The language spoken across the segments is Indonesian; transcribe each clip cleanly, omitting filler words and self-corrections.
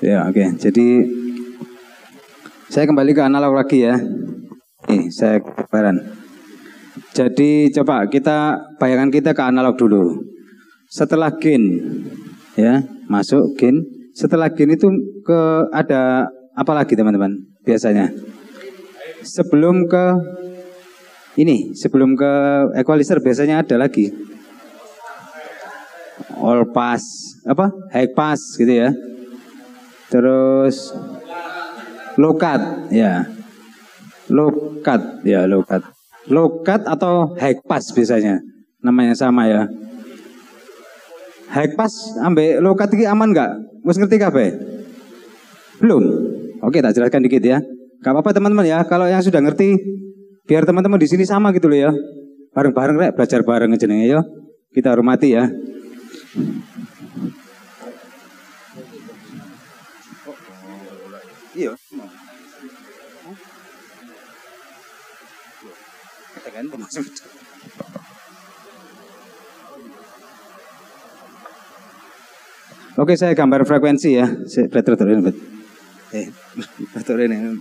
Ya, oke. Jadi saya kembali ke analog lagi ya. Nih, saya gambaran. Jadi coba kita bayangkan kita ke analog dulu. Setelah gain ya, masuk gain. Setelah gain itu ada apa lagi teman-teman? Biasanya sebelum ke equalizer biasanya ada lagi all pass, high pass gitu ya. Terus low cut ya. Low cut atau high pass biasanya. Namanya sama ya. High pass ambek low cut ini aman nggak? Wes ngerti kabeh? Belum? Oke, tak jelaskan dikit ya. Gak apa-apa teman-teman ya. Kalau yang sudah ngerti, biar teman-teman di sini sama gitu loh ya. Bareng-bareng rek, belajar bareng aja nih ya. Kita hormati ya. Iya. Oke, saya gambar frekuensi ya. Betul ini. Betul ini.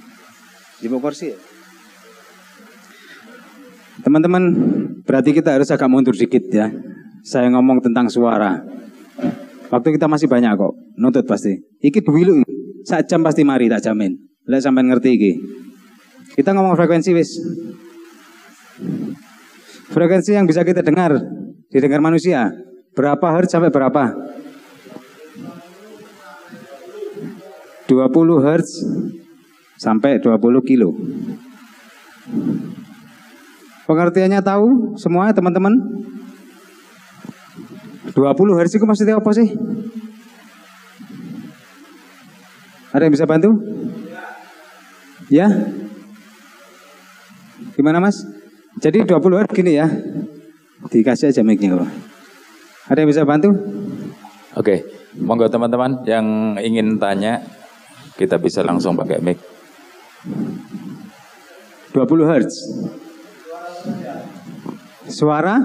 Di kursi ya. Teman-teman, berarti kita harus agak mundur dikit ya. Saya ngomong tentang suara. Waktu kita masih banyak kok. Nuntut pasti. Iki dulu. Sak jam pasti mari tak jamin. Lihat sampai ngerti iki. Kita ngomong frekuensi wis. Frekuensi yang bisa kita dengar, didengar manusia. Berapa hertz sampai berapa? 20 hertz sampai 20 kilo. Pengertiannya tahu semua teman-teman? 20 hertz itu maksudnya apa sih? Ada yang bisa bantu? Ya? Gimana mas? Jadi 20 hertz gini ya. Dikasih aja mic-nya. Ada yang bisa bantu? Oke, monggo teman-teman yang ingin tanya, kita bisa langsung pakai mic. 20 hertz. Suara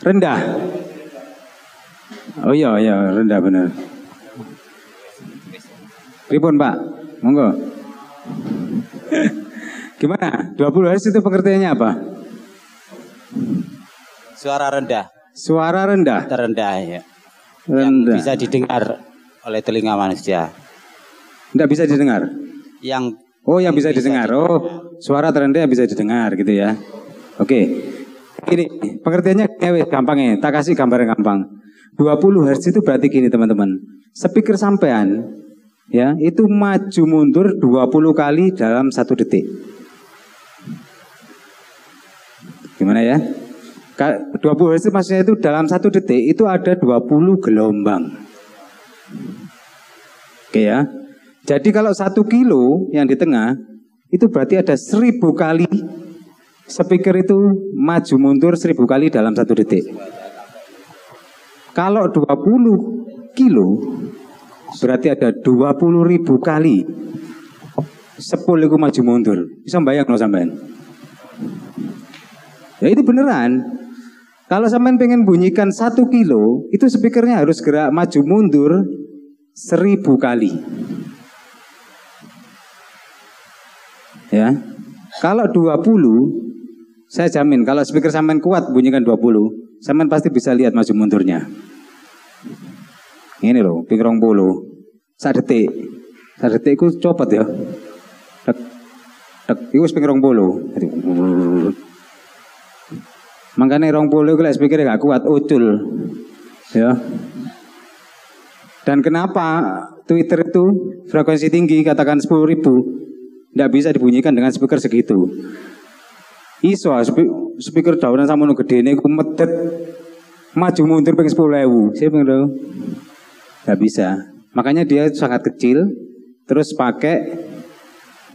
rendah. Oh iya, rendah benar. Pripun Pak? Monggo. Gimana? 20 hertz itu pengertiannya apa? Suara rendah. Suara rendah. Terendah ya. Rendah. Yang bisa didengar oleh telinga manusia. Tidak bisa didengar? Yang bisa didengar. Suara terendah yang bisa didengar gitu ya. Oke. Ini pengertiannya gampang ya. Tak kasih gambar yang gampang. 20 hertz itu berarti gini teman-teman. Speaker sampean ya, itu maju mundur 20 kali dalam 1 detik. Gimana ya? 20 Hz maksudnya itu dalam 1 detik itu ada 20 gelombang. Oke ya. Jadi kalau 1 kilo yang di tengah itu berarti ada 1000 kali speaker itu maju mundur 1000 kali dalam 1 detik. Kalau 20 kilo berarti ada 20.000 kali sepul itu maju mundur. Bisa bayang loh sampean? Ya itu beneran. Kalau sampean pengen bunyikan 1 kilo, itu speakernya harus gerak maju mundur 1000 kali. Ya. Kalau 20, saya jamin kalau speaker sampean kuat bunyikan 20, sampean pasti bisa lihat maju mundurnya. Ini loh, ping 20. 1 detik. 1 detik itu copot ya. Itu ping 20. Makanya 20 itu speakernya gak kuat, ucul. Ya. Dan kenapa Twitter itu frekuensi tinggi, katakan 10.000, tidak bisa dibunyikan dengan speaker segitu. Iso speaker daunan sama nu gede ini medet maju mundur ping 10.000. Saya pengen nggak bisa. Makanya dia sangat kecil. Terus pakai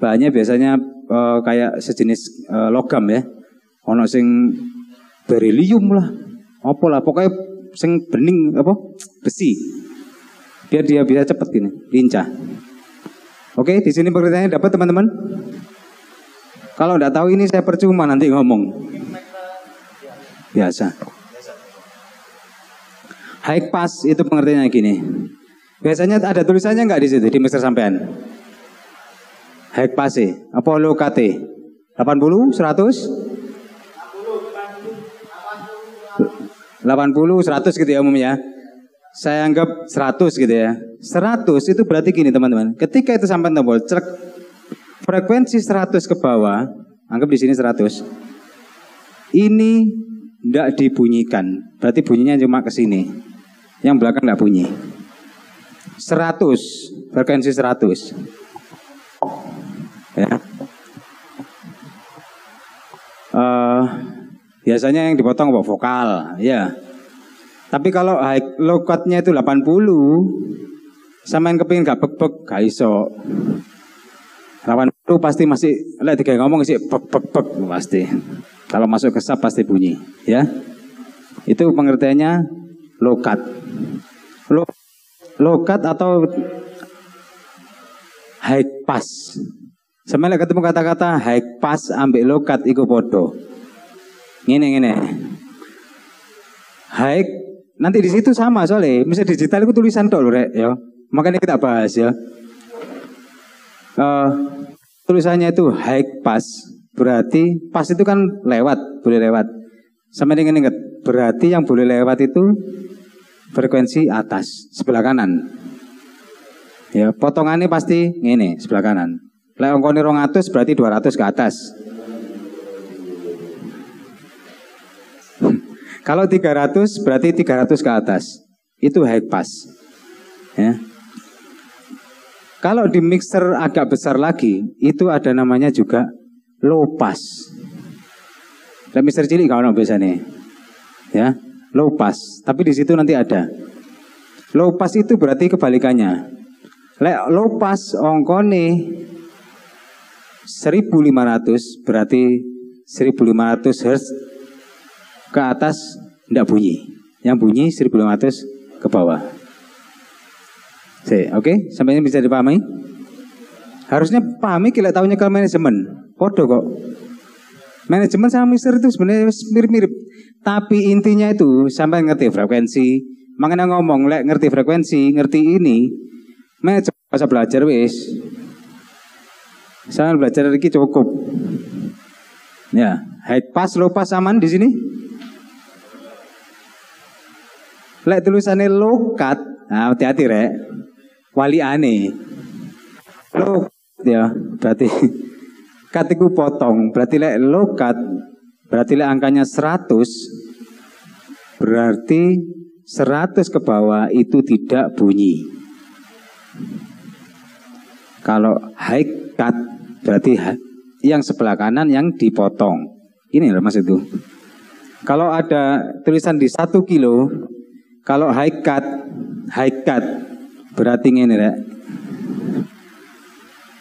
bahannya biasanya kayak sejenis logam ya. Ono sing berilium lah. Apa lah pokoknya sing bening apa besi. Biar dia bisa cepet gini, lincah. Oke, di sini pengertiannya dapat teman-teman. Kalau enggak tahu ini saya percuma nanti ngomong. Biasa. High pass itu pengertiannya gini. Biasanya ada tulisannya nggak di situ di mixer sampean? High pass apa low cut? 80, 100? 80, 100 gitu ya umumnya. Saya anggap 100 gitu ya. 100 itu berarti gini teman-teman. Ketika itu sampai tombol cek, frekuensi 100 ke bawah, anggap di sini 100. Ini tidak dibunyikan. Berarti bunyinya cuma ke sini. Yang belakang tidak bunyi. 100, frekuensi 100. Ya. Biasanya yang dipotong vokal, ya. Tapi kalau low cut-nya itu 80, sama yang kepingin gak bek-bek, gak iso. 80 pasti masih, lek digawe ngomong sih bek-bek pasti. Kalau masuk ke sub pasti bunyi, ya. Itu pengertiannya low cut. Low cut atau high pass. Sampai ketemu kata-kata high pass ambil low cut iku podo. Ngene. High nanti di situ sama soalnya, misalnya digital itu tulisan tok lho rek ya. Makanya kita bahas ya. Tulisannya itu high pass, berarti pas itu kan lewat, boleh lewat. Sampai dengan ingat, berarti yang boleh lewat itu frekuensi atas, sebelah kanan. Ya, potongannya pasti ngene, sebelah kanan. Lek ongkone 200 berarti 200 ke atas. Kalau 300 berarti 300 ke atas. Itu high pass. Ya. Kalau di mixer agak besar lagi, itu ada namanya juga low pass. Dan mixer cilik kalau biasanya. Ya, low pass. Tapi di situ nanti ada. Low pass itu berarti kebalikannya. Low pass ongkone 1500 berarti 1500 Hz ke atas tidak bunyi. Yang bunyi 1500 ke bawah. Oke, sampai ini bisa dipahami? Harusnya pahami kalau tahunya kalau manajemen. Podo kok. Manajemen sama mixer itu sebenarnya mirip-mirip. Tapi intinya itu sampai ngerti frekuensi. Makanya ngomong lek ngerti frekuensi, ngerti ini. Manajemen bisa belajar wis. Saya belajar lagi cukup. Ya, high pass, low pass aman di sini. Lek tulisannya low cut, nah hati-hati rek. Wali aneh. Low ya, berarti cut itu potong. Berarti lek low cut, berarti lek angkanya 100, berarti 100 ke bawah itu tidak bunyi. Kalau high cut berarti yang sebelah kanan yang dipotong. Ini loh maksud itu. Kalau ada tulisan di 1 kilo, kalau high cut berarti ini rek.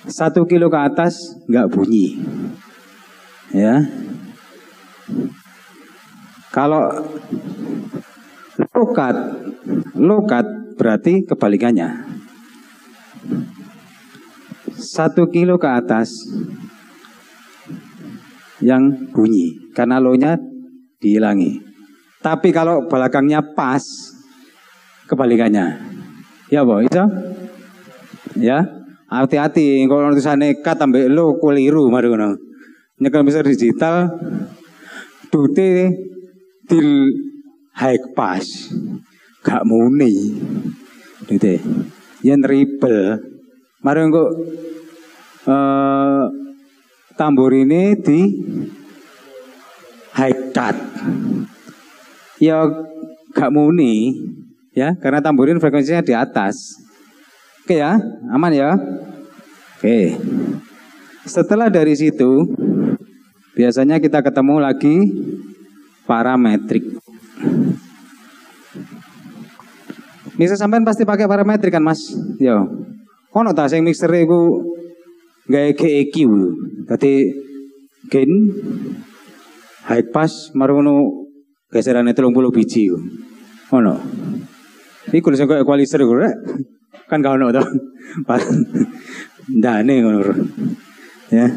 1 kilo ke atas nggak bunyi. Ya. Kalau low cut berarti kebalikannya. 1 kilo ke atas yang bunyi karena low-nya dihilangi. Tapi kalau belakangnya pas, kebalikannya. Ya boh, itu. Ya, hati-hati. Kalau tulisannya cut sampai low keliru, mari ngono. Nyekel bisa digital, dute til high pass, gak muni. Dute, yang ribel. Mari kok tambur ini di high cut. Ya gak muni ya, karena tamburin frekuensinya di atas. Oke ya, aman ya. Oke. Setelah dari situ biasanya kita ketemu lagi parametrik. Mixer sampean pasti pakai parametrik kan Mas? Yo. Ono ta sing mixer iku gawe GEQ. Dadi gain high pass marono geserane 30 biji. Ono. Iku sing kok equalizer iku rek. Kan gak ono to. Ndane ngono. Ya.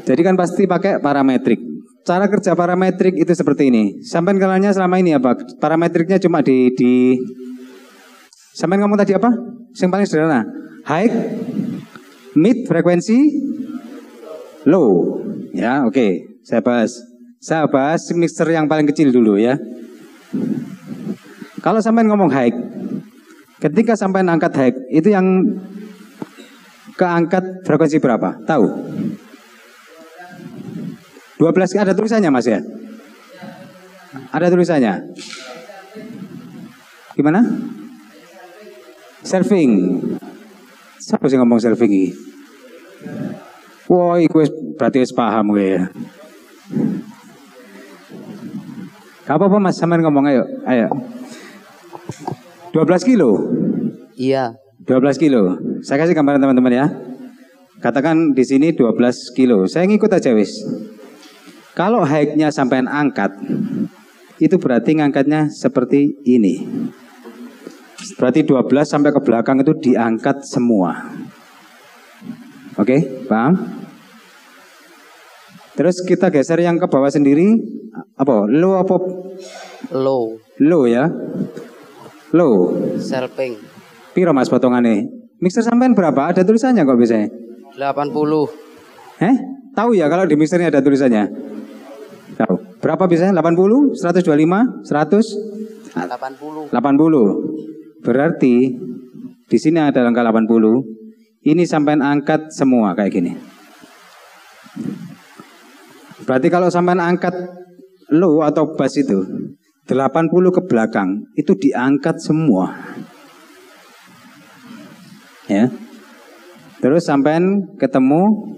Jadi kan pasti pakai parametrik. Cara kerja parametrik itu seperti ini. Sampai kenalnya selama ini apa? Parametriknya cuma di Sampai ngomong tadi apa? Yang paling sederhana. High, mid, frekuensi, low. Ya, oke. Saya bahas mixer yang paling kecil dulu ya. Kalau sampai ngomong high, ketika sampai angkat high, itu yang keangkat frekuensi berapa? Tahu? 12, ada tulisannya Mas ya? Ada tulisannya? Gimana? Surfing. Siapa sih ngomong surfing ini? Wah, gue berarti paham gue ya. Gak apa-apa Mas, sampean ngomong ayo. 12 kilo? Iya. 12 kilo. Saya kasih gambaran teman-teman ya. Katakan di sini 12 kilo. Saya ngikut aja wis. Kalau high-nya sampean angkat, itu berarti ngangkatnya seperti ini. Berarti 12 sampai ke belakang itu diangkat semua. Oke, paham? Terus kita geser yang ke bawah sendiri. Apa? Low apa? Low. Low ya. Low. Selping. Piro Mas potongannya? Mixer sampean berapa? Ada tulisannya kok biasanya? 80. Tahu ya kalau di mixernya ada tulisannya? Tahu. Berapa biasanya? 80? 125? 100? 80. 80. Berarti di sini ada angka 80. Ini sampean angkat semua kayak gini. Berarti kalau sampean angkat low atau bass itu 80 ke belakang itu diangkat semua. Ya. Terus sampean ketemu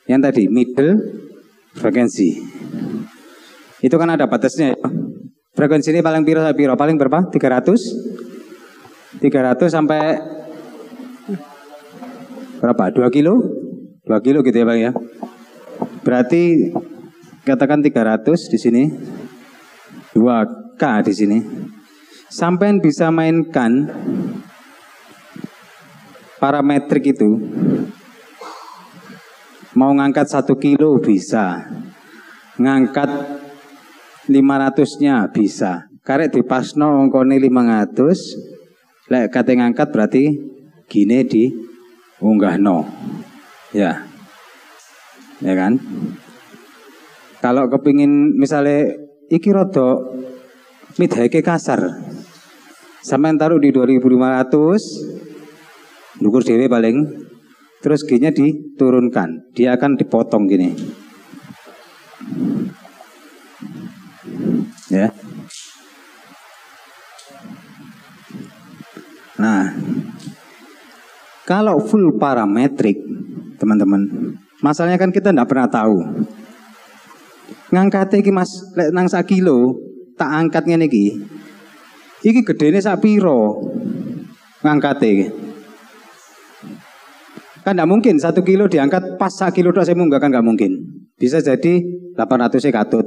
yang tadi middle frekuensi. Itu kan ada batasnya ya. Frekuensi ini paling piro paling berapa? 300 sampai berapa? 2 kilo? 2 kilo gitu ya Bang ya. Berarti katakan 300 di sini. 2K di sini. Sampai bisa mainkan parametrik itu. Mau ngangkat 1 kilo bisa. Ngangkat 500-nya bisa. Karek dipasno ongkone 500. Lek kate ngangkat berarti gini di unggahno. Ya. Ya kan? Kalau kepingin misalnya iki rada mid-high kasar. Sampeyan taruh di 2500. Ndukur dhewe paling. Terus G-nya diturunkan. Dia akan dipotong gini. Ya. Nah, kalau full parametrik, teman-teman, masalahnya kan kita tidak pernah tahu. Ngangkate iki Mas, lek nang 1 kilo, tak angkat ngene iki. Iki gedene sak piro? Ngangkate iki. Kan tidak mungkin 1 kilo diangkat pas 1 kilo tok saya munggah kan nggak mungkin. Bisa jadi 800 katut.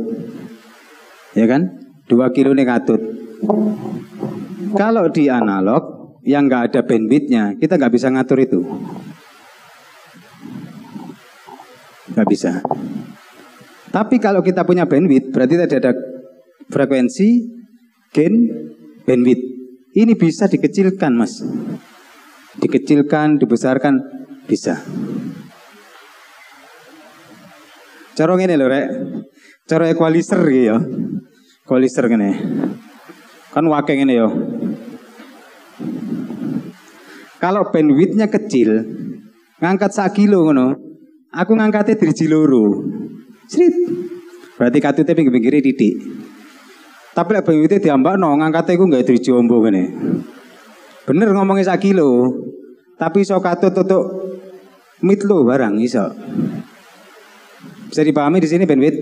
Ya kan? 2 kilo nih katut. Kalau di analog yang nggak ada bandwidthnya, kita nggak bisa ngatur itu. Nggak bisa. Tapi kalau kita punya bandwidth, berarti tadi ada frekuensi, gain, bandwidth. Ini bisa dikecilkan Mas. Dikecilkan, dibesarkan, bisa. Cara ngene lho rek. Cara equalizer gitu ya. Equalizer ngene. Kan wake ngene ya. Kalau bandwidthnya kecil, ngangkat 1 kilo ngono, aku ngangkatnya driji loro. Srit. Berarti katute pinggir-pinggire titik. Tapi lek bandwidthnya diambakno, ngangkatnya iku enggak driji ombo ngene. Bener ngomongnya 1 kilo. Tapi iso katut tutuk mid low barang iso. Bisa dipahami di sini bandwidth.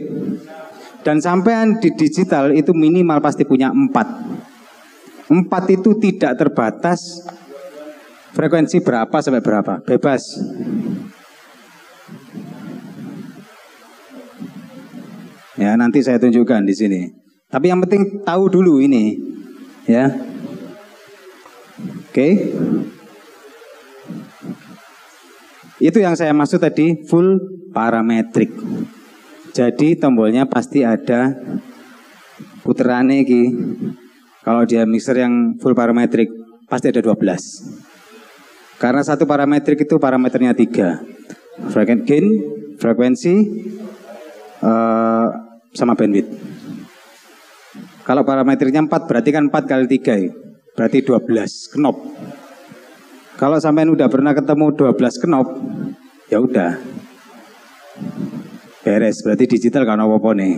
Dan sampean di digital itu minimal pasti punya 4. 4 itu tidak terbatas. Frekuensi berapa sampai berapa? Bebas. Ya, nanti saya tunjukkan di sini. Tapi yang penting tahu dulu ini, ya. Oke. Itu yang saya maksud tadi full parametrik. Jadi tombolnya pasti ada puterannya iki. Kalau dia mixer yang full parametrik pasti ada 12. Karena satu parametrik itu parameternya 3. Gain, frekuensi, sama bandwidth. Kalau parameternya 4 berarti kan 4 kali 3 ya. Berarti 12 knop. Kalau sampean udah pernah ketemu 12 knop, ya udah. Beres, berarti digital kan apa-apa nih.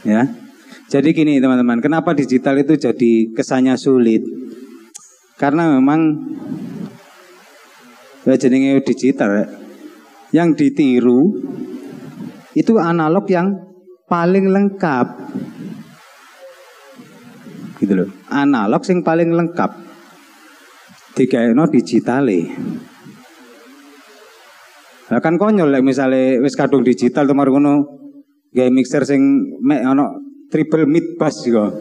Ya. Jadi gini teman-teman, kenapa digital itu jadi kesannya sulit? Karena memang ya jenenge digital ya. Yang ditiru itu analog yang paling lengkap. Gitu loh. Analog sing paling lengkap. Digaeno digitale. Lah kan konyol lek misale wis kadung digital temar ngono gawe mixer sing mek ono triple mid bass juga.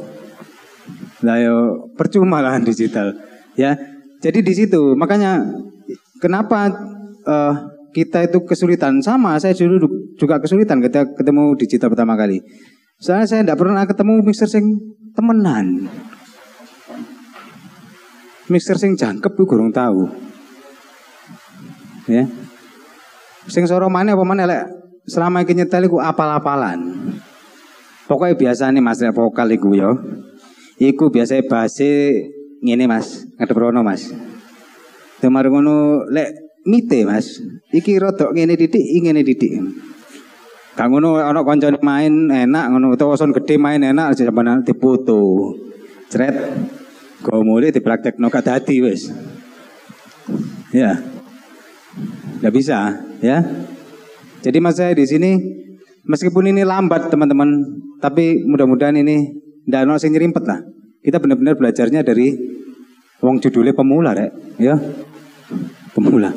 Lah yo percuma lah digital. Ya. Jadi di situ makanya kenapa kita itu kesulitan sama. Saya dulu juga kesulitan ketika ketemu digital pertama kali. Soalnya saya tidak pernah ketemu mixer sing temenan. Mixer sing jangkep ku kurang tahu. Ya. Sing soro maneh apa maneh lek selama iki nyetel iku apal-apalan. Pokoknya biasa nih mas vokal iku ya. Iku biasa base ngene mas, ngadep rono mas. Temar ngono lek mite mas. Iki rodok ngene didik. Kang ngono ana kancane main enak ngono utawa son gede main enak aja sampean dipoto. Cret. Go mulai dipraktekno gak dadi wis. Ya. Enggak bisa, ya. Jadi mas saya di sini meskipun ini lambat teman-teman, tapi mudah-mudahan ini ndak ono sing nyerimpet lah. Kita benar-benar belajarnya dari wong judulnya pemula, Rek, ya. Pemula.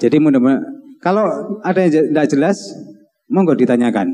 Jadi mudah-mudahan kalau ada yang tidak jelas monggo ditanyakan.